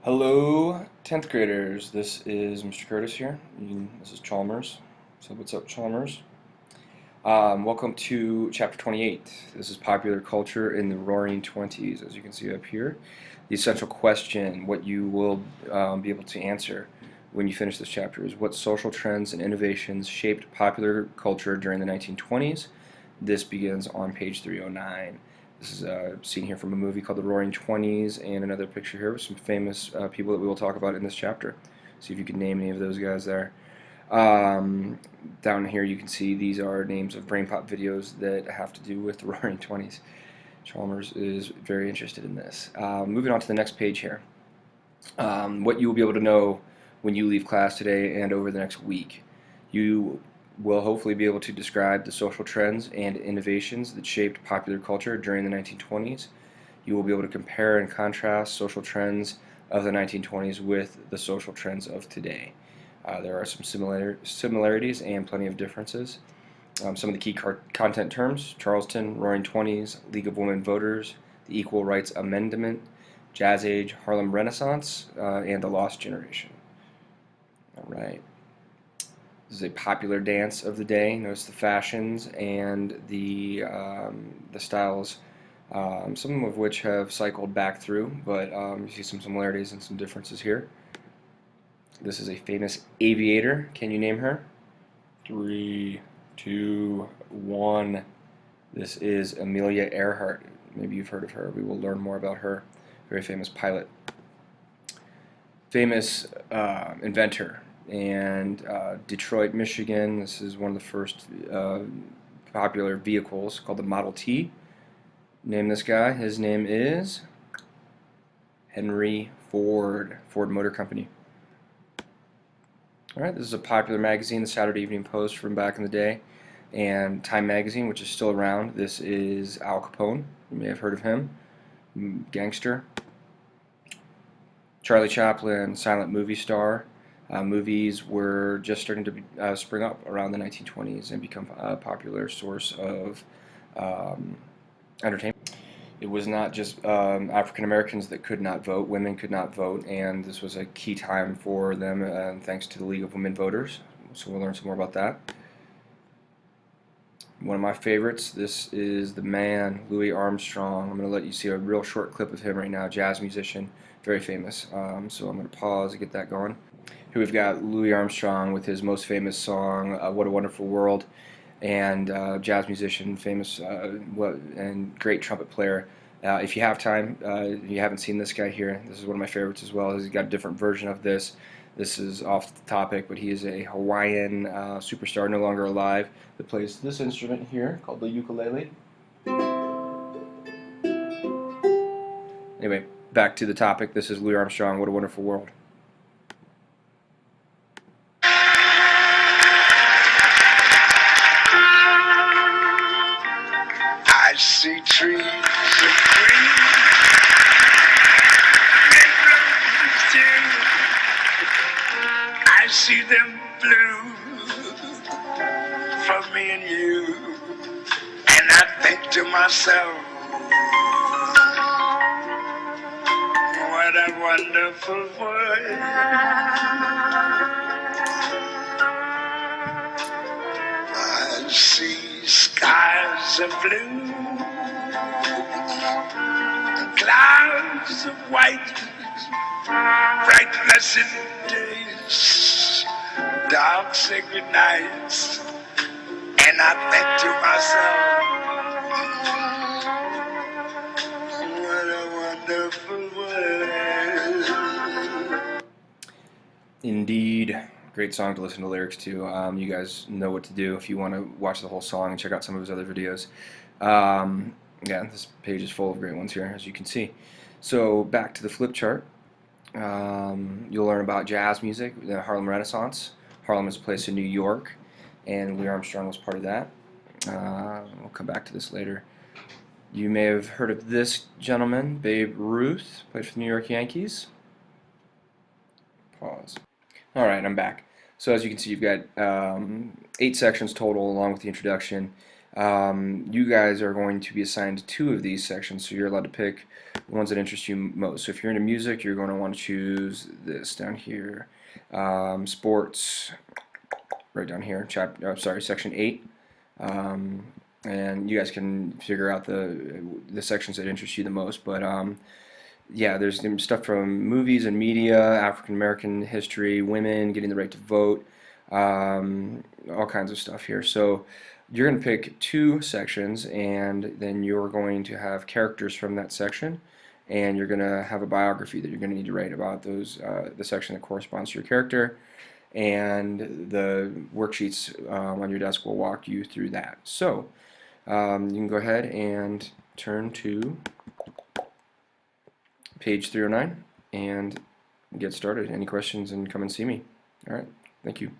Hello, 10th graders. This is Mr. Curtis here. This is Chalmers. So what's up, Chalmers? Welcome to Chapter 28. This is popular culture in the Roaring Twenties. As you can see up here, the essential question, what you will be able to answer when you finish this chapter, is what social trends and innovations shaped popular culture during the 1920s. This begins on page 309. This is a scene here from a movie called The Roaring Twenties, and another picture here with some famous people that we will talk about in this chapter. See if you can name any of those guys there. Down here you can see these are names of brain pop videos that have to do with the Roaring Twenties. Chalmers is very interested in this. Moving on to the next page here. What you will be able to know when you leave class today and over the next week. You will hopefully be able to describe the social trends and innovations that shaped popular culture during the 1920s. You will be able to compare and contrast social trends of the 1920s with the social trends of today. There are some similarities and plenty of differences. Some of the key content terms: Charleston, Roaring Twenties, League of Women Voters, the Equal Rights Amendment, Jazz Age, Harlem Renaissance, and the Lost Generation. All right. This is a popular dance of the day. Notice the fashions and the styles, some of which have cycled back through, but you see some similarities and some differences here. This is a famous aviator. Can you name her? 3, 2, 1. This is Amelia Earhart. Maybe you've heard of her. We will learn more about her. Very famous pilot. Famous inventor. And Detroit, Michigan. This is one of the first popular vehicles called the Model T. Name this guy. His name is Henry Ford, Ford Motor Company. Alright, this is a popular magazine, the Saturday Evening Post from back in the day, and Time Magazine, which is still around. This is Al Capone. You may have heard of him. Gangster. Charlie Chaplin, silent movie star. Movies were just starting to spring up around the 1920s and become a popular source of entertainment. It was not just African Americans that could not vote. Women could not vote, and this was a key time for them, thanks to the League of Women Voters. So we'll learn some more about that. One of my favorites, this is the man, Louis Armstrong. I'm going to let you see a real short clip of him right now, jazz musician, very famous. So I'm going to pause and get that going. Here we've got Louis Armstrong with his most famous song, What a Wonderful World, and jazz musician, famous and great trumpet player. If you have time, you haven't seen this guy here, this is one of my favorites as well. He's got a different version of this. This is off the topic, but he is a Hawaiian superstar, no longer alive, that plays this instrument here called the ukulele. Anyway, back to the topic. This is Louis Armstrong, What a Wonderful World. I see trees of green and roses too. I see them blue for me and you. And I think to myself, what a wonderful world. I see skies of blue, clouds of white, bright blessed days, dark sacred nights, and I think to myself, what a wonderful world. Indeed. Great song to listen to lyrics to. You guys know what to do if you want to watch the whole song and check out some of his other videos. Yeah, this page is full of great ones here, as you can see. So back to the flip chart. You'll learn about jazz music, the Harlem Renaissance. Harlem is a place in New York, and Louis Armstrong was part of that. We'll come back to this later. You may have heard of this gentleman, Babe Ruth, played for the New York Yankees. Pause. Alright, I'm back. So as you can see, you've got 8 sections total along with the introduction. You guys are going to be assigned 2 of these sections, so you're allowed to pick the ones that interest you most. So if you're into music, you're going to want to choose this down here. Sports, right down here, section 8. And you guys can figure out the sections that interest you the most. But yeah, there's stuff from movies and media, African American history, women getting the right to vote, all kinds of stuff here. So you're going to pick 2 sections, and then you're going to have characters from that section, and you're going to have a biography that you're going to need to write about the section that corresponds to your character, and the worksheets on your desk will walk you through that. So you can go ahead and turn to page 309 and get started. Any questions, and come and see me. All right, thank you.